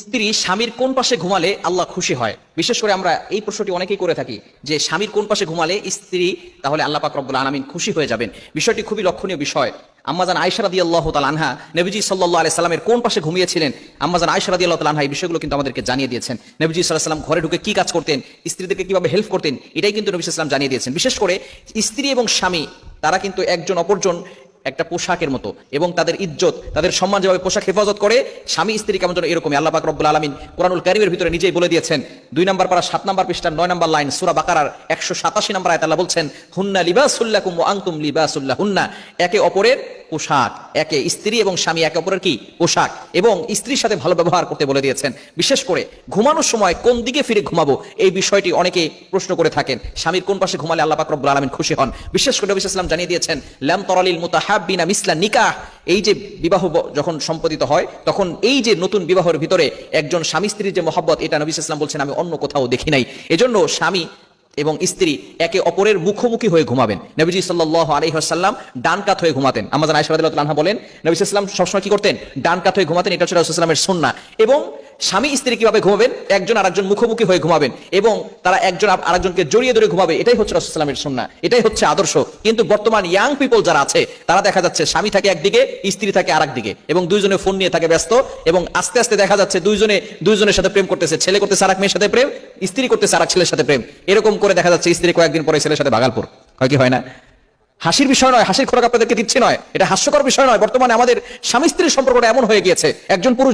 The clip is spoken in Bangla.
স্ত্রী স্বামীর কোন পাশে ঘুমালে আল্লাহ খুশি হয়? বিশেষ করে আমরা এই প্রশ্নটি অনেকেই করে থাকি যে স্বামীর কোন পাশে ঘুমালে স্ত্রী তাহলে আল্লাহ পাক রব্বুল আলামিন খুশি হয়ে যাবেন। বিষয়টি খুবই লক্ষণীয় বিষয়। আম্মাজান আয়েশা রাদিয়াল্লাহু তাআলা আনহা নবীজি সাল্লাল্লাহু আলাইহি সাল্লামের কোন পাশে ঘুমিয়েছিলেন, আম্মাজান আয়েশা রাদিয়াল্লাহু তাআলা আনহা এই বিষয়গুলো কিন্তু আমাদেরকে জানিয়ে দিয়েছেন। নবীজি সাল্লাল্লাহু আলাইহি সাল্লাম ঘরে ঢুকে কি কাজ করতেন, স্ত্রীদেরকে কিভাবে হেল্প করতেন, এটাই কিন্তু নবী সাল্লাল্লাহু আলাইহি সাল্লাম জানিয়ে দিয়েছেন। বিশেষ করে স্ত্রী এবং স্বামী তারা কিন্তু একজন অপরজন একটা পোশাকের মতো, এবং তাদের ইজ্জত তাদের সম্মান যেভাবে পোশাক হেফাজত করে, স্বামী স্ত্রী কেমন যেন এরকমই। আল্লাহ পাক রব্বুল আলামিন কুরআনুল কারীমের ভিতরে নিজেই বলে দিয়েছেন। 2 নম্বর পারা 7 নম্বর পৃষ্ঠার 9 নম্বর লাইন সূরা বাকারার 187 নম্বর আয়াতে আল্লাহ বলছেন, হুন্না লিবাসুল লাকুম ওয়া আনতুম লিবাসুল লাহুন্না। একে অপরের পোশাক, একে স্ত্রী এবং স্বামী একে অপরের কি পোশাক, এবং স্ত্রীর সাথে ভালো ব্যবহার করতে বলে দিয়েছেন। বিশেষ করে ঘুমানোর সময় কোন দিকে ফিরে ঘুমাবো এই বিষয়টি অনেকে প্রশ্ন করে থাকেন। স্বামীর কোন পাশে ঘুমালে আল্লাহ পাক রব্বুল আলামিন খুশি হন? বিশেষ করে নবী সাল্লাল্লাহু আলাইহি ওয়াসাল্লাম জানিয়ে দিয়েছেন, লাম তারালিল মুতাহাব্বিনা মিসলা নিকাহ। এই যে বিবাহ যখন সম্পাদিত হয় তখন এই যে নতুন বিবাহের ভিতরে একজন স্বামী স্ত্রীর যে মহব্বত, এটা নবী সাল্লাল্লাহু আলাইহি ওয়াসাল্লাম বলছেন আমি অন্য কোথাও দেখি নাই। এজন্য স্বামী এবং স্ত্রী একে অপরের মুখোমুখি হয়ে ঘুমাবেন। নবীজি সাল্লাল্লাহু আলাইহি ওয়াসাল্লাম ডান কাত হয়ে ঘুমাতেন। আম্মাজান আয়েশা রাদিয়াল্লাহু আনহা বলেন, নবী সাল্লাল্লাহু আলাইহি ওয়াসাল্লাম সবসময় কি করতেন? ডান কাত হয়ে ঘুমাতেন। এটা হচ্ছে রাসূলুল্লাহ সাল্লাল্লাহু আলাইহি ওয়াসাল্লামের সুন্নাহ। এবং স্বামী স্ত্রী কিভাবে ঘুমাবেন? একজন আরেকজন মুখোমুখি হয়ে ঘুমাবেন এবং তারা একজন আরেকজনকে জড়িয়ে ধরে ঘুমাবে। এটাই হচ্ছে রাসূলুল্লাহ সাল্লাল্লাহু আলাইহি ওয়াসাল্লামের সুন্নাহ, এটাই হচ্ছে আদর্শ। কিন্তু বর্তমান ইয়াং পিপল যারা আছে তারা দেখা যাচ্ছে স্বামী থাকে একদিকে, স্ত্রী থাকে আরেক দিকে, এবং দুইজনে ফোন নিয়ে থাকে ব্যস্ত, এবং আস্তে আস্তে দেখা যাচ্ছে দুইজনের সাথে প্রেম করতেছে। ছেলে করতেছে আরেক মেয়ের সাথে প্রেম, স্ত্রী করতেছে আরেক ছেলের সাথে প্রেম। এরকম করে দেখা যাচ্ছে স্ত্রী কয়েকদিন পরে ছেলের সাথে ভাগালপুর হয় কি হয় না? হাসির বিষয় নয়, হাসির খোরাক আপনাদেরকে দিচ্ছি নয়, এটা হাস্যকর বিষয় নয়। বর্তমানে আমাদের স্বামী স্ত্রীর সম্পর্কটা এমন হয়ে গিয়েছে, একজন পুরুষ